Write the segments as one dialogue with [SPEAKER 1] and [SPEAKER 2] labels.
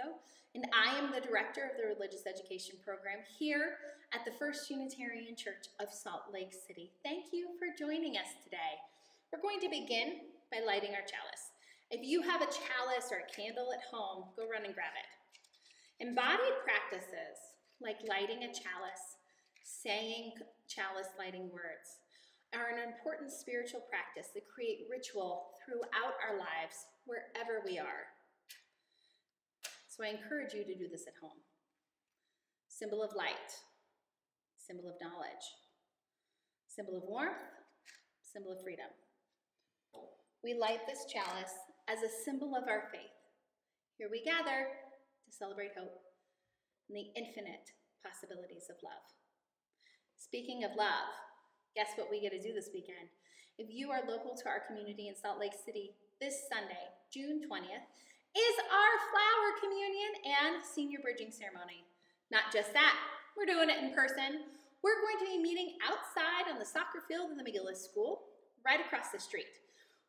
[SPEAKER 1] Francisco, and I am the director of the Religious Education Program here at the First Unitarian Church of Salt Lake City. Thank you for joining us today. We're going to begin by lighting our chalice. If you have a chalice or a candle at home, go run and grab it. Embodied practices like lighting a chalice, saying chalice lighting words, are an important spiritual practice that create ritual throughout our lives, wherever we are. So I encourage you to do this at home. Symbol of light, symbol of knowledge, symbol of warmth, symbol of freedom. We light this chalice as a symbol of our faith. Here we gather to celebrate hope and the infinite possibilities of love. Speaking of love, guess what we get to do this weekend? If you are local to our community in Salt Lake City, this Sunday, June 20th, is our flower communion and senior bridging ceremony. Not just that, we're doing it in person. We're going to be meeting outside on the soccer field in the McGillis School, right across the street.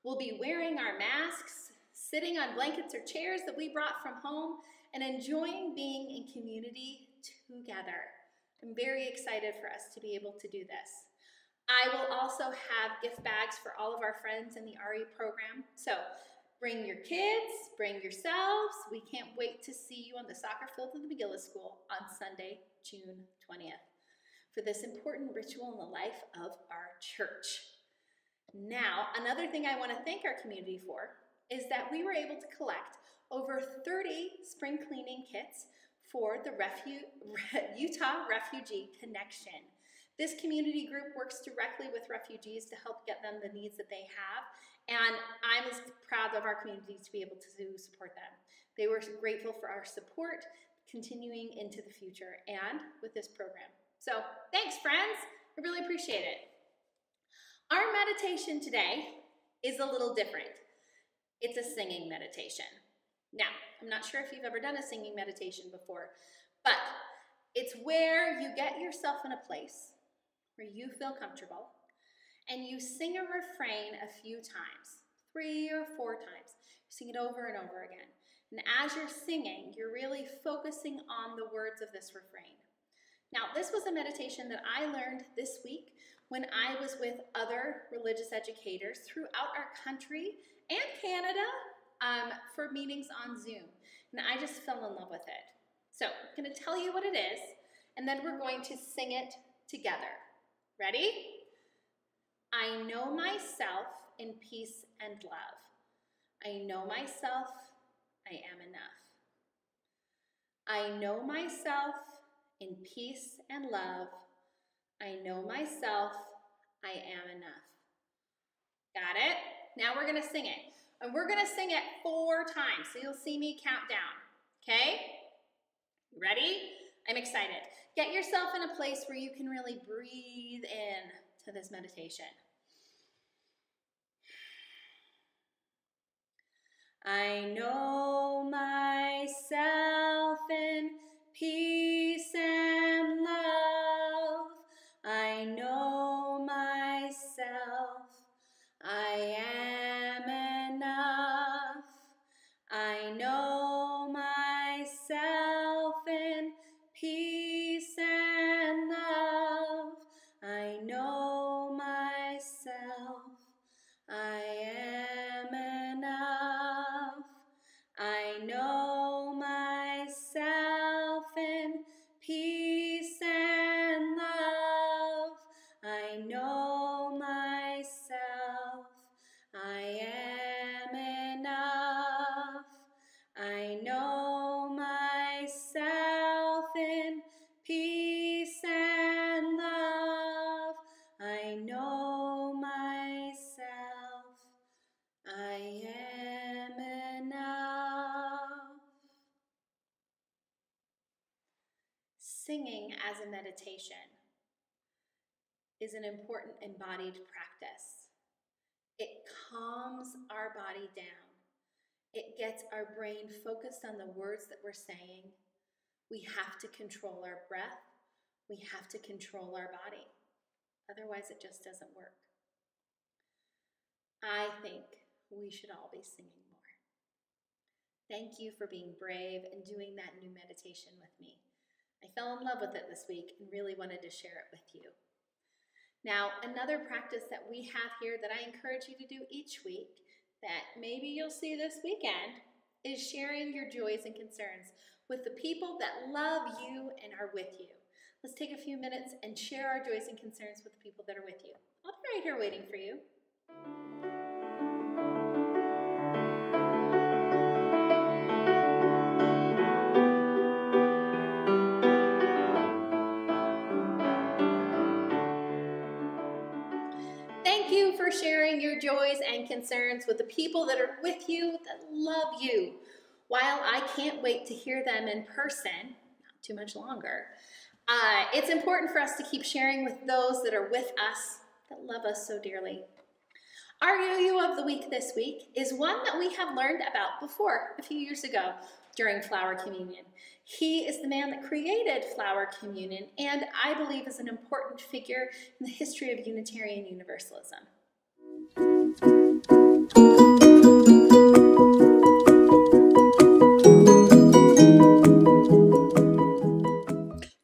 [SPEAKER 1] We'll be wearing our masks, sitting on blankets or chairs that we brought from home, and enjoying being in community together. I'm very excited for us to be able to do this. I will also have gift bags for all of our friends in the RE program. So bring your kids, bring yourselves. We can't wait to see you on the soccer field of the McGillis School on Sunday, June 20th, for this important ritual in the life of our church. Now, another thing I want to thank our community for is that we were able to collect over 30 spring cleaning kits for the Utah Refugee Connection. This community group works directly with refugees to help get them the needs that they have, and I'm as proud of our community to be able to support them. They were grateful for our support continuing into the future and with this program. So thanks, friends. I really appreciate it. Our meditation today is a little different. It's a singing meditation. Now, I'm not sure if you've ever done a singing meditation before, but it's where you get yourself in a place where you feel comfortable and you sing a refrain a few times, 3 or 4 times. You sing it over and over again. And as you're singing, you're really focusing on the words of this refrain. Now, this was a meditation that I learned this week when I was with other religious educators throughout our country and Canada for meetings on Zoom. And I just fell in love with it. So I'm going to tell you what it is, and then we're going to sing it together. Ready? I know myself in peace and love. I know myself, I am enough. I know myself in peace and love. I know myself, I am enough. Got it? Now we're going to sing it. And we're going to sing it 4 times, so you'll see me count down. Okay? Ready? I'm excited. Get yourself in a place where you can really breathe in to this meditation. I know myself in peace and love. I know myself. I am enough. I know myself in peace and love. I know myself. I am enough. I know myself in peace and love. I know myself. I am enough. I know myself in peace and love. I know myself. I am enough. Singing as a meditation is an important embodied practice. It calms our body down. It gets our brain focused on the words that we're saying. We have to control our breath. We have to control our body. Otherwise, it just doesn't work. I think we should all be singing more. Thank you for being brave and doing that new meditation with me. I fell in love with it this week and really wanted to share it with you. Now, another practice that we have here that I encourage you to do each week, that maybe you'll see this weekend, is sharing your joys and concerns with the people that love you and are with you. Let's take a few minutes and share our joys and concerns with the people that are with you. I'll be right here waiting for you. Thank you for sharing your joys and concerns with the people that are with you, that love you. While I can't wait to hear them in person, not too much longer, it's important for us to keep sharing with those that are with us, that love us so dearly. Our yo-yo of the week this week is one that we have learned about before, a few years ago, during Flower Communion. He is the man that created Flower Communion, and I believe is an important figure in the history of Unitarian Universalism.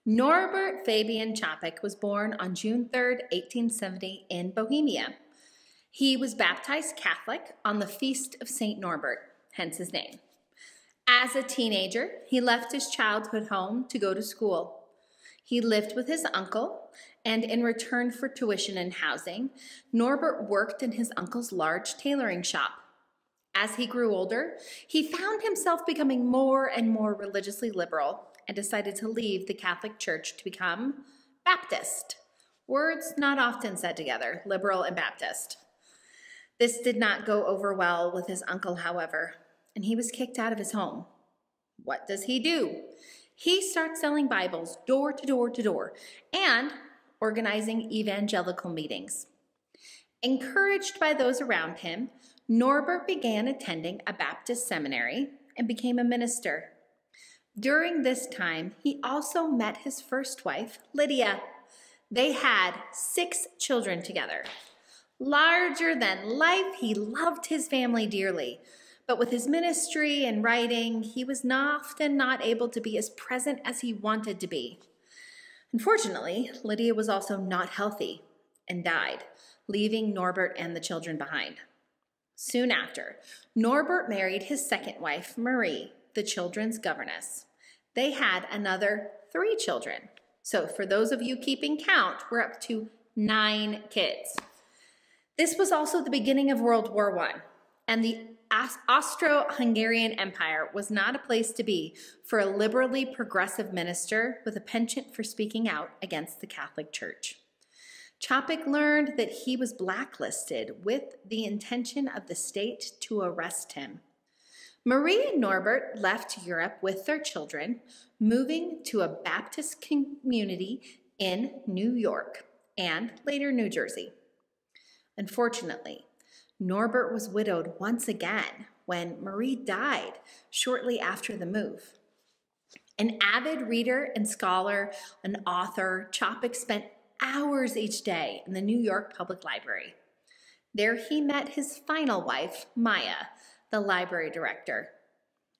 [SPEAKER 1] Norbert Fabian Capek was born on June 3rd, 1870 in Bohemia. He was baptized Catholic on the Feast of St. Norbert, hence his name. As a teenager, he left his childhood home to go to school. He lived with his uncle, and in return for tuition and housing, Norbert worked in his uncle's large tailoring shop. As he grew older, he found himself becoming more and more religiously liberal and decided to leave the Catholic Church to become Baptist. Words not often said together, liberal and Baptist. This did not go over well with his uncle, however, and he was kicked out of his home. What does he do? He starts selling Bibles door to door to door and organizing evangelical meetings. Encouraged by those around him, Norbert began attending a Baptist seminary and became a minister. During this time, he also met his first wife, Lydia. They had 6 children together. Larger than life, he loved his family dearly. But with his ministry and writing, he was often not able to be as present as he wanted to be. Unfortunately, Lydia was also not healthy and died, leaving Norbert and the children behind. Soon after, Norbert married his second wife, Marie, the children's governess. They had another 3 children. So for those of you keeping count, we're up to 9 kids. This was also the beginning of World War I, and the Austro-Hungarian Empire was not a place to be for a liberally progressive minister with a penchant for speaking out against the Catholic Church. Capek learned that he was blacklisted with the intention of the state to arrest him. Marie and Norbert left Europe with their children, moving to a Baptist community in New York and later New Jersey. Unfortunately, Norbert was widowed once again when Marie died shortly after the move. An avid reader and scholar, an author, Capek spent hours each day in the New York Public Library. There he met his final wife, Maya, the library director.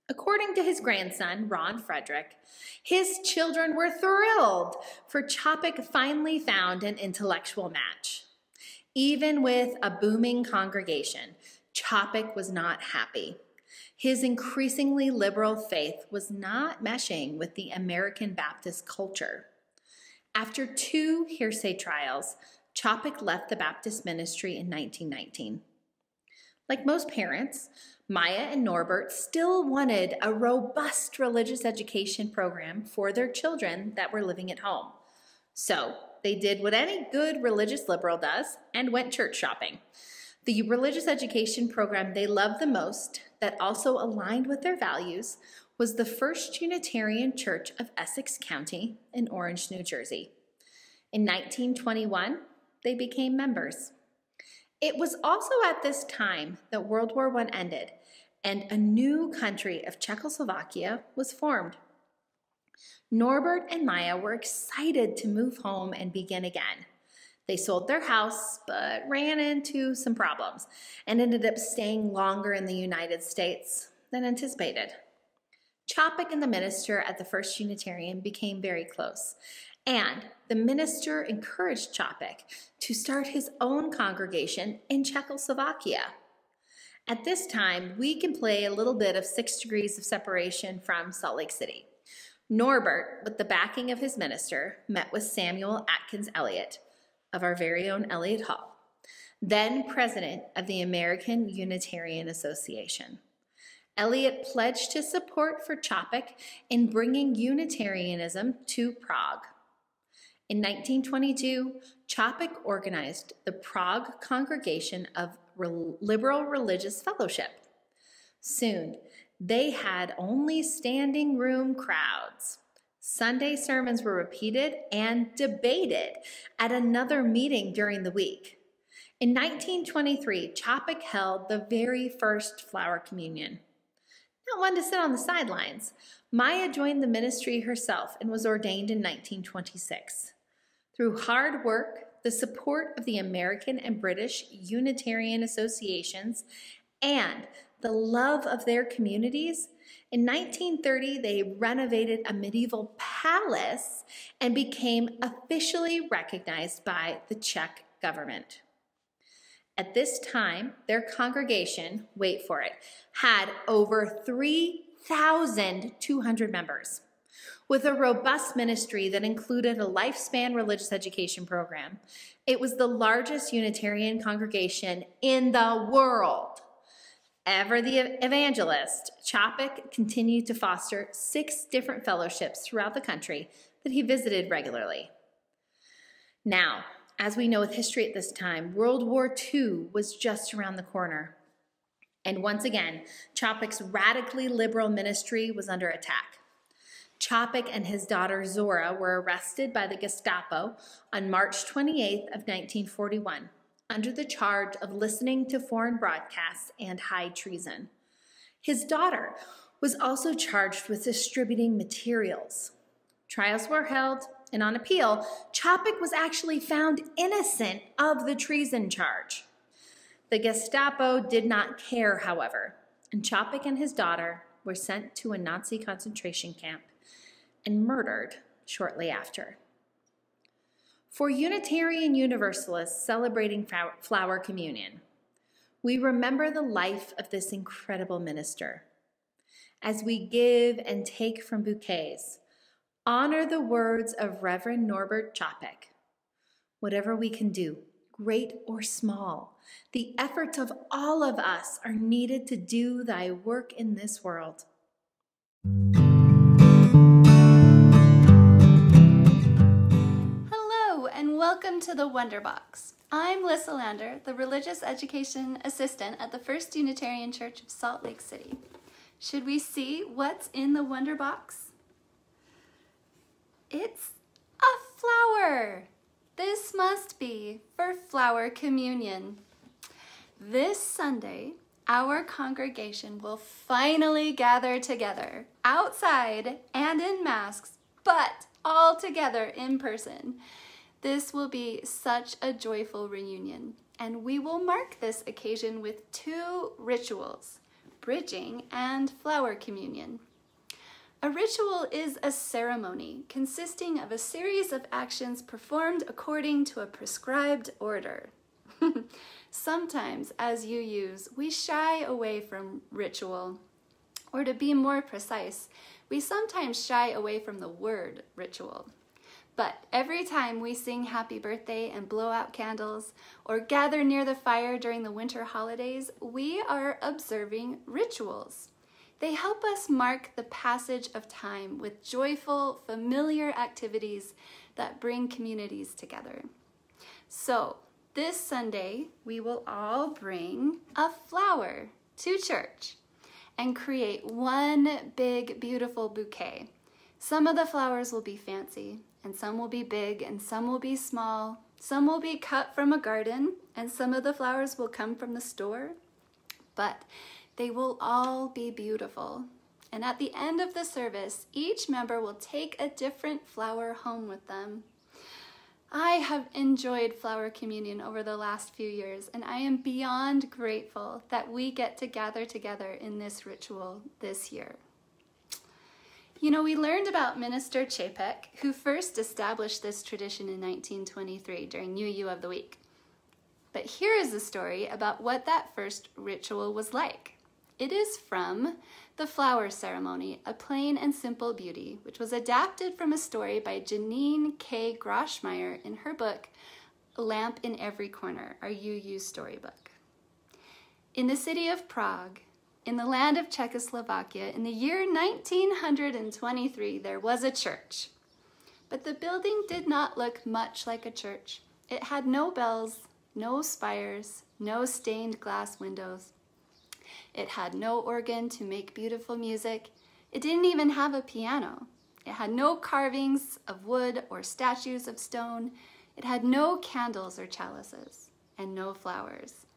[SPEAKER 1] According to his grandson, Ron Frederick, his children were thrilled, for Capek finally found an intellectual match. Even with a booming congregation, Capek was not happy. His increasingly liberal faith was not meshing with the American Baptist culture. After 2 hearsay trials, Capek left the Baptist ministry in 1919. Like most parents, Maya and Norbert still wanted a robust religious education program for their children that were living at home. So they did what any good religious liberal does and went church shopping. The religious education program they loved the most, that also aligned with their values, was the First Unitarian Church of Essex County in Orange, New Jersey. In 1921, they became members. It was also at this time that World War I ended and a new country of Czechoslovakia was formed. Norbert and Maya were excited to move home and begin again. They sold their house, but ran into some problems and ended up staying longer in the United States than anticipated. Capek and the minister at the First Unitarian became very close, and the minister encouraged Capek to start his own congregation in Czechoslovakia. At this time, we can play a little bit of 6 degrees of separation from Salt Lake City. Norbert, with the backing of his minister, met with Samuel Atkins Elliott of our very own Elliott Hall, then president of the American Unitarian Association. Elliott pledged his support for Capek in bringing Unitarianism to Prague. In 1922, Capek organized the Prague Congregation of Liberal Religious Fellowship. Soon, they had only standing room crowds. Sunday sermons were repeated and debated at another meeting during the week. In 1923, Capek held the very first flower communion. Not one to sit on the sidelines, Maya joined the ministry herself and was ordained in 1926. Through hard work, the support of the American and British Unitarian associations, and the love of their communities, in 1930 they renovated a medieval palace and became officially recognized by the Czech government. At this time, their congregation, wait for it, had over 3,200 members. With a robust ministry that included a lifespan religious education program, it was the largest Unitarian congregation in the world. Ever the evangelist, Capek continued to foster 6 different fellowships throughout the country that he visited regularly. Now, as we know with history at this time, World War II was just around the corner. And once again, Capek's radically liberal ministry was under attack. Capek and his daughter Zora were arrested by the Gestapo on March 28th of 1941 under the charge of listening to foreign broadcasts and high treason. His daughter was also charged with distributing materials. Trials were held, and on appeal, Capek was actually found innocent of the treason charge. The Gestapo did not care, however, and Capek and his daughter were sent to a Nazi concentration camp and murdered shortly after. For Unitarian Universalists celebrating Flower Communion, we remember the life of this incredible minister. As we give and take from bouquets, honor the words of Reverend Norbert Capek. Whatever we can do, great or small, the efforts of all of us are needed to do thy work in this world.
[SPEAKER 2] Hello and welcome to the Wonder Box. I'm Lissa Lander, the Religious Education Assistant at the First Unitarian Church of Salt Lake City. Should we see what's in the Wonder Box? It's a flower. This must be for Flower Communion. This Sunday, our congregation will finally gather together, outside and in masks, but all together in person. This will be such a joyful reunion, and we will mark this occasion with 2 rituals, bridging and flower communion. A ritual is a ceremony consisting of a series of actions performed according to a prescribed order. Sometimes, as you use, we shy away from ritual. Or to be more precise, we sometimes shy away from the word ritual. But every time we sing happy birthday and blow out candles, or gather near the fire during the winter holidays, we are observing rituals. They help us mark the passage of time with joyful, familiar activities that bring communities together. So, this Sunday, we will all bring a flower to church and create one big, beautiful bouquet. Some of the flowers will be fancy, and some will be big, and some will be small. Some will be cut from a garden, and some of the flowers will come from the store. But they will all be beautiful. And at the end of the service, each member will take a different flower home with them. I have enjoyed Flower Communion over the last few years, and I am beyond grateful that we get to gather together in this ritual this year. You know, we learned about Minister Capek, who first established this tradition in 1923 during UU of the Week. But here is a story about what that first ritual was like. It is from The Flower Ceremony, A Plain and Simple Beauty, which was adapted from a story by Janine K. Groschmeyer in her book, A Lamp in Every Corner, our UU storybook. In the city of Prague, in the land of Czechoslovakia, in the year 1923, there was a church. But the building did not look much like a church. It had no bells, no spires, no stained glass windows. It had no organ to make beautiful music. It didn't even have a piano. It had no carvings of wood or statues of stone. It had no candles or chalices, and no flowers.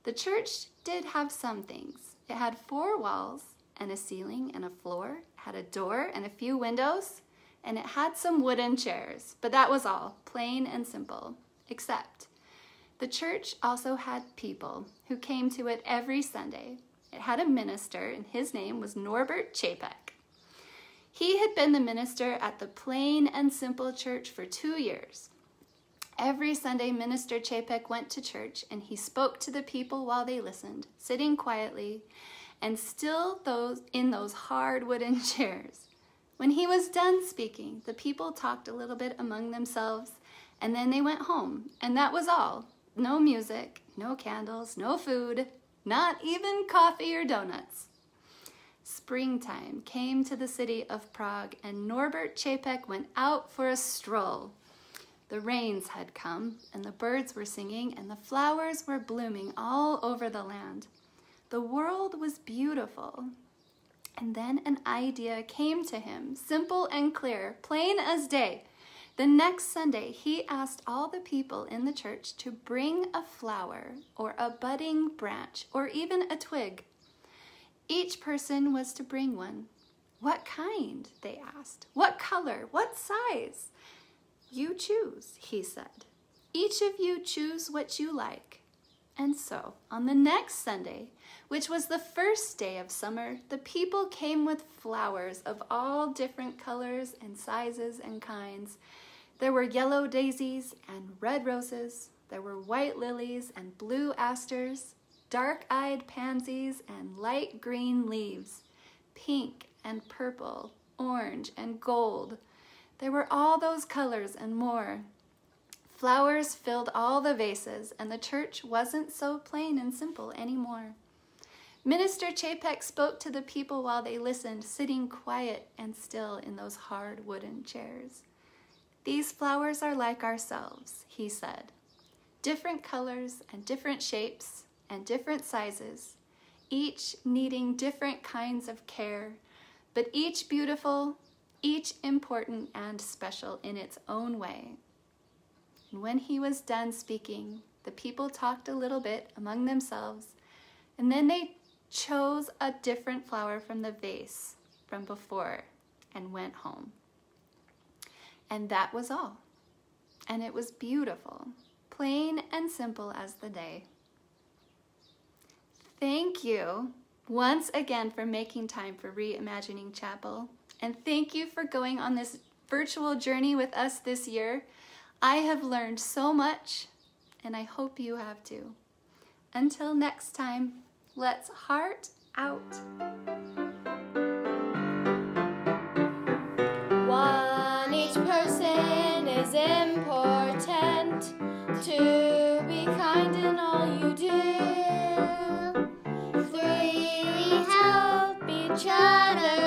[SPEAKER 2] The church did have some things. It had 4 walls and a ceiling and a floor. It had a door and a few windows, and it had some wooden chairs. But that was all, plain and simple, except the church also had people who came to it every Sunday. It had a minister, and his name was Norbert Capek. He had been the minister at the Plain and Simple Church for 2 years. Every Sunday, Minister Capek went to church, and he spoke to the people while they listened, sitting quietly, and still in those hard wooden chairs. When he was done speaking, the people talked a little bit among themselves, and then they went home, and that was all. No music, no candles, no food, not even coffee or donuts. Springtime came to the city of Prague, and Norbert Capek went out for a stroll. The rains had come, and the birds were singing, and the flowers were blooming all over the land. The world was beautiful. And then an idea came to him, simple and clear, plain as day. The next Sunday, he asked all the people in the church to bring a flower or a budding branch or even a twig. Each person was to bring one. What kind? They asked. What color? What size? You choose, he said. Each of you choose what you like. And so, on the next Sunday, which was the first day of summer, the people came with flowers of all different colors and sizes and kinds. There were yellow daisies and red roses. There were white lilies and blue asters, dark-eyed pansies and light green leaves, pink and purple, orange and gold. There were all those colors and more. Flowers filled all the vases, and the church wasn't so plain and simple anymore. Minister Capek spoke to the people while they listened, sitting quiet and still in those hard wooden chairs. These flowers are like ourselves, he said. Different colors and different shapes and different sizes, each needing different kinds of care, but each beautiful, each important and special in its own way. And when he was done speaking, the people talked a little bit among themselves, and then they chose a different flower from the vase from before and went home. And that was all. And it was beautiful, plain and simple as the day. Thank you once again for making time for Reimagining Chapel. And thank you for going on this virtual journey with us this year. I have learned so much, and I hope you have too. Until next time, let's heart out.
[SPEAKER 3] Each person is important. To be kind in all you do. 3, help each other.